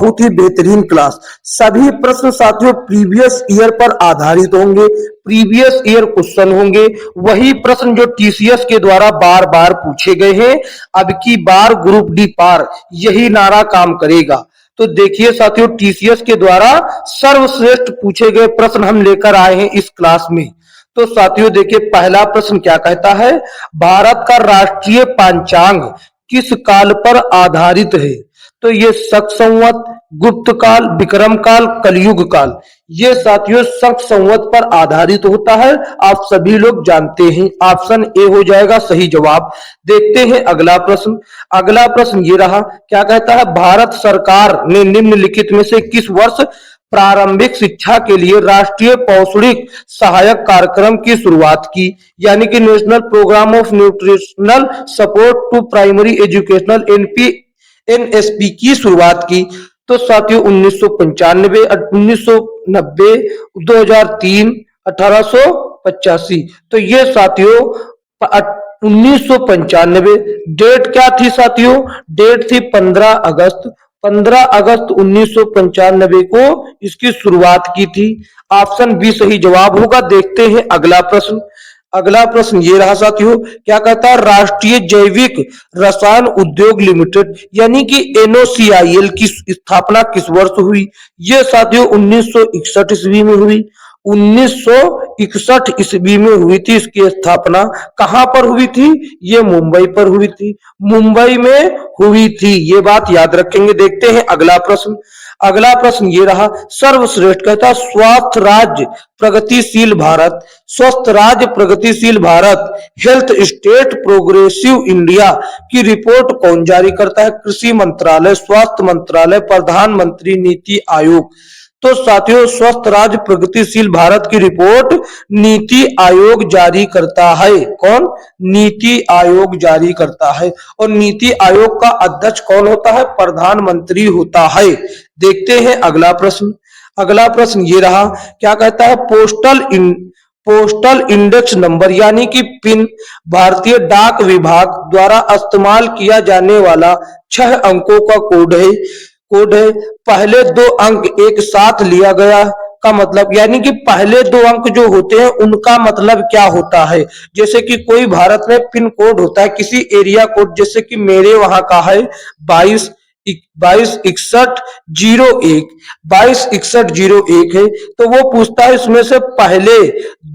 बहुत ही बेहतरीन क्लास। सभी प्रश्न साथियों प्रीवियस ईयर पर आधारित होंगे, प्रीवियस ईयर क्वेश्चन होंगे, वही प्रश्न जो टीसीएस के द्वारा बार बार पूछे गए हैं। अब की बार ग्रुप डी पार, यही नारा काम करेगा। तो देखिए साथियों, टीसीएस के द्वारा सर्वश्रेष्ठ पूछे गए प्रश्न हम लेकर आए हैं इस क्लास में। तो साथियों देखिए, पहला प्रश्न क्या कहता है, भारत का राष्ट्रीय पंचांग किस काल पर आधारित है? तो ये शक संवत, गुप्त काल, विक्रम काल, कलयुग काल। ये साथियों शक संवत पर आधारित होता है, आप सभी लोग जानते हैं। ऑप्शन ए हो जाएगा सही जवाब। देखते हैं अगला प्रश्न। अगला प्रश्न ये रहा, क्या कहता है, भारत सरकार ने निम्नलिखित में से किस वर्ष प्रारंभिक शिक्षा के लिए राष्ट्रीय पौष्टिक सहायक कार्यक्रम की शुरुआत की? यानी कि national programme of nutritional support to primary educational NSP की शुरुआत की। तो साथियों 1995, 1990, 2003, 1885। तो ये साथियों 1995 डेट क्या थी साथियों? डेट थी 15 अगस्त। 15 अगस्त 1995 को इसकी शुरुआत की थी। ऑप्शन बी सही जवाब होगा। देखते हैं अगला प्रश्न। अगला प्रश्न ये रहा साथियों, क्या कहता है, राष्ट्रीय जैविक रसायन उद्योग लिमिटेड यानी कि एनओसीआईएल की स्थापना किस वर्ष हुई? ये साथियों 1961 ईस्वी में हुई। 1961 ईस्वी में हुई थी इसकी स्थापना। कहां पर हुई थी? ये मुंबई पर हुई थी, मुंबई में हुई थी, ये बात याद रखेंगे। देखते हैं अगला प्रश्न। अगला प्रश्न ये रहा, सर्वश्रेष्ठ कहता स्वस्थ राज्य प्रगतिशील भारत, स्वस्थ राज्य प्रगतिशील Bharat health state progressive India की रिपोर्ट कौन जारी करता है? कृषि मंत्रालय, स्वास्थ्य मंत्रालय, प्रधानमंत्री नीति आयोग। तो साथियों स्वस्थ राज्य प्रगतिशील भारत की रिपोर्ट नीति आयोग जारी करता है। कौन? नीति आयोग जारी करता है। और नीति आयोग का अध्यक्ष कौन होता है? प्रधानमंत्री होता है। देखते हैं अगला प्रश्न। अगला प्रश्न ये रहा, क्या कहता है, पोस्टल इंडेक्स नंबर यानी कि पिन भारतीय डाक विभाग द्वारा इस्तेमाल किया जाने वाला 6 अंकों का कोड है। पहले 2 अंक एक साथ लिया गया का मतलब, यानी कि पहले 2 अंक जो होते हैं उनका मतलब क्या होता है? जैसे कि कोई भारत में पिन कोड होता है, किसी एरिया कोड, जैसे कि मेरे वहां का है 226101 है। तो वो पूछता है इसमें से पहले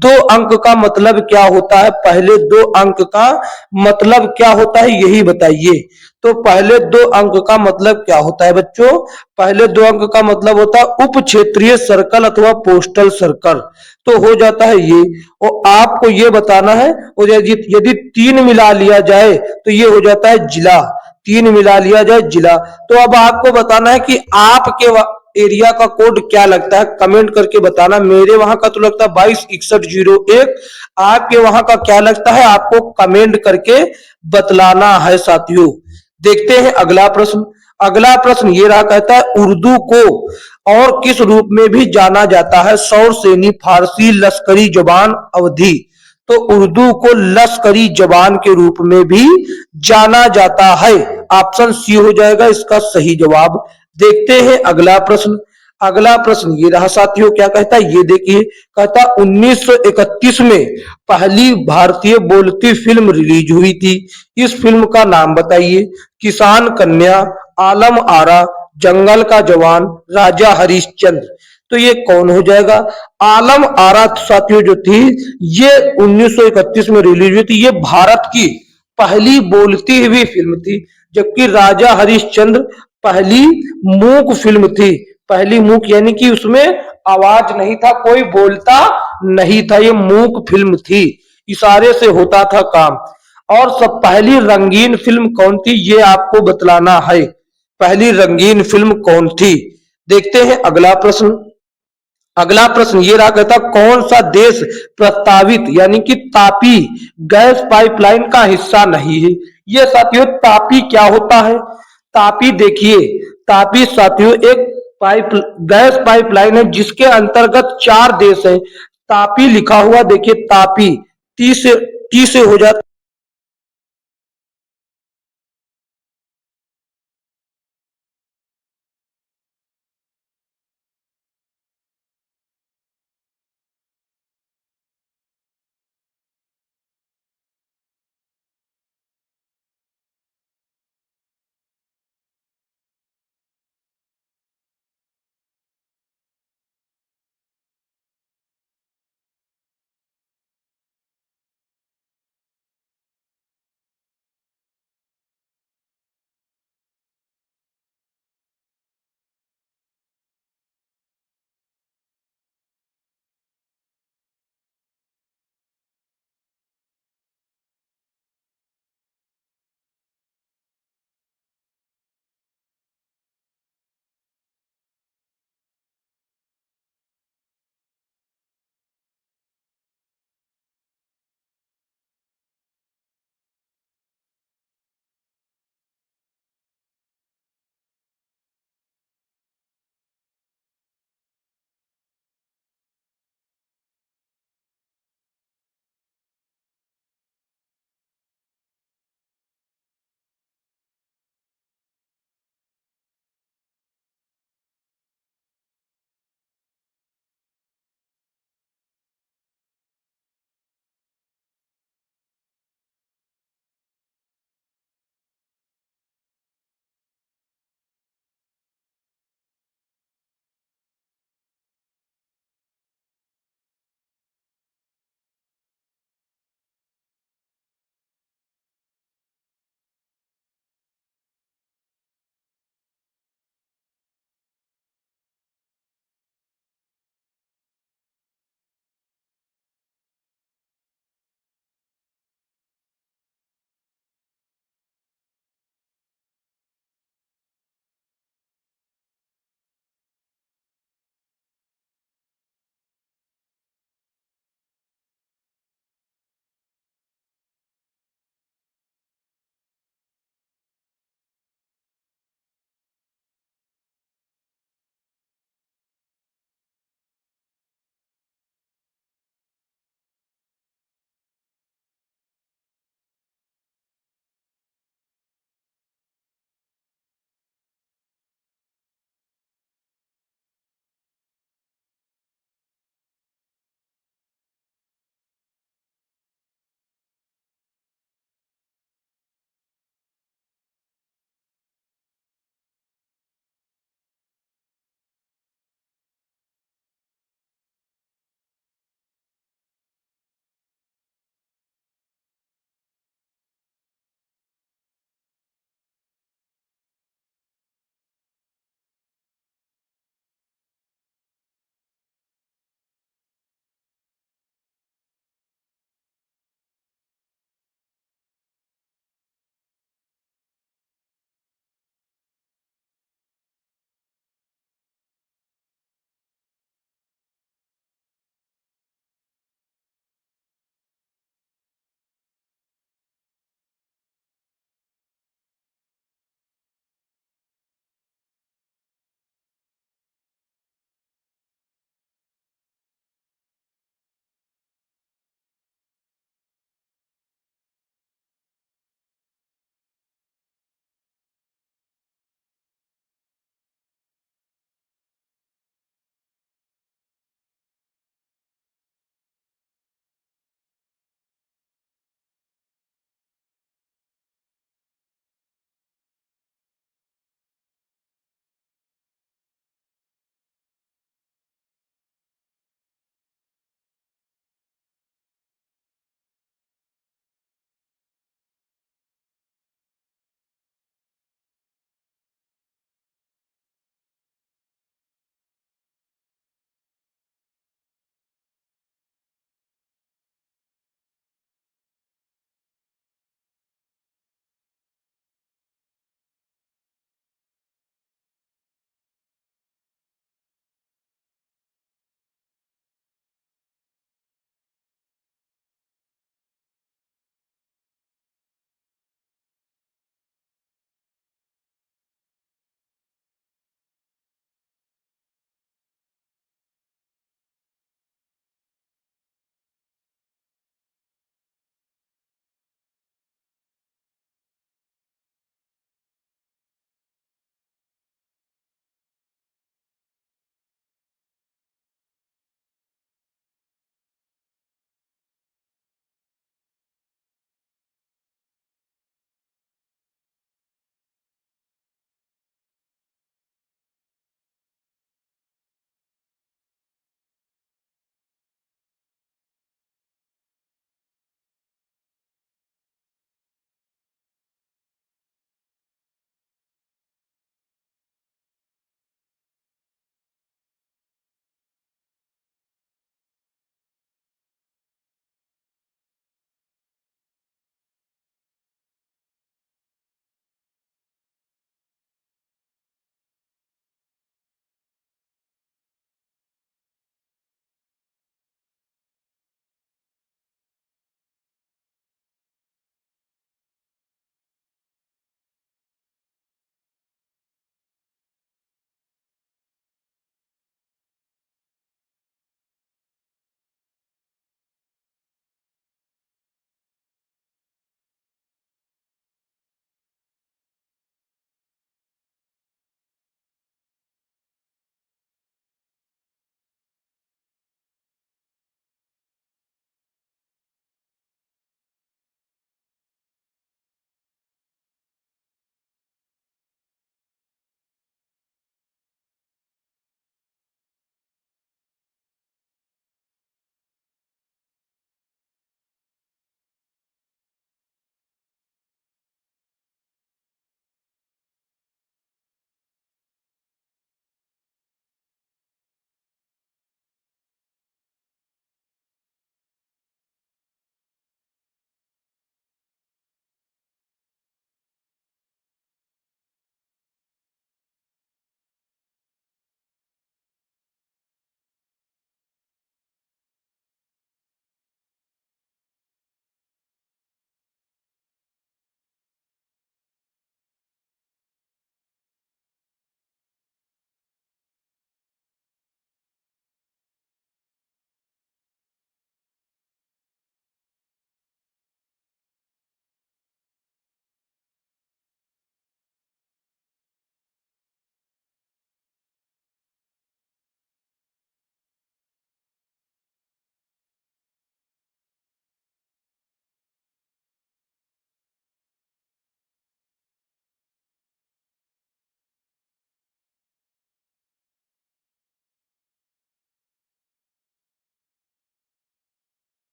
2 अंक का मतलब क्या होता है? पहले 2 अंक का मतलब क्या होता है, यही बताइए। तो पहले 2 अंक का मतलब क्या होता है बच्चों? पहले 2 अंक का मतलब होता है उप क्षेत्रीय सर्कल अथवा पोस्टल सर्कल। तो हो जाता है ये, और आपको ये बताना है, और यदि 3 मिला लिया जाए तो ये हो जाता है जिला। 3 मिला लिया जाए जिला। तो अब आपको बताना है कि आपके एरिया का कोड क्या लगता है, कमेंट करके बताना। मेरे वहां का तो लगता है 226101, आपके वहां का क्या लगता है, आपको कमेंट करके बतलाना है साथियों। देखते हैं अगला प्रश्न। अगला प्रश्न ये रहा, कहता है उर्दू को और किस रूप में भी जाना जाता है? सौर सेनी, फारसी, लश्करी जबान, अवधी। तो उर्दू को लश्करी जबान के रूप में भी जाना जाता है। ऑप्शन सी हो जाएगा इसका सही जवाब। देखते हैं अगला प्रश्न। अगला प्रश्न ये रहा साथियों, क्या कहता है, ये देखिए, कहता 1931 में पहली भारतीय बोलती फिल्म रिलीज हुई थी। इस फिल्म का नाम बताइए। किसान कन्या, आलम आरा, जंगल का जवान, राजा हरिश्चंद्र। तो ये कौन हो जाएगा? आलम आरा साथियों जो थी ये 1931 में रिलीज हुई थी। ये भारत की पहली बोलती हुई फिल्म थी, जबकि राजा हरिश्चंद्र पहली मूक फिल्म थी। पहली मूक यानी कि उसमें आवाज नहीं था, कोई बोलता नहीं था, ये मूक फिल्म थी, इशारे से होता था काम। और सब पहली रंगीन फिल्म कौन थी, ये आपको बतलाना है। पहली रंगीन फिल्म कौन थी? देखते हैं अगला प्रश्न। अगला प्रश्न ये रहा, कहता कौन सा देश प्रस्तावित यानी कि तापी गैस पाइपलाइन का हिस्सा नहीं है? ये साथियों तापी क्या होता है? तापी देखिए, तापी साथियों एक गैस पाइपलाइन है जिसके अंतर्गत 4 देश हैं। तापी लिखा हुआ देखिए, तापी टी से हो जाता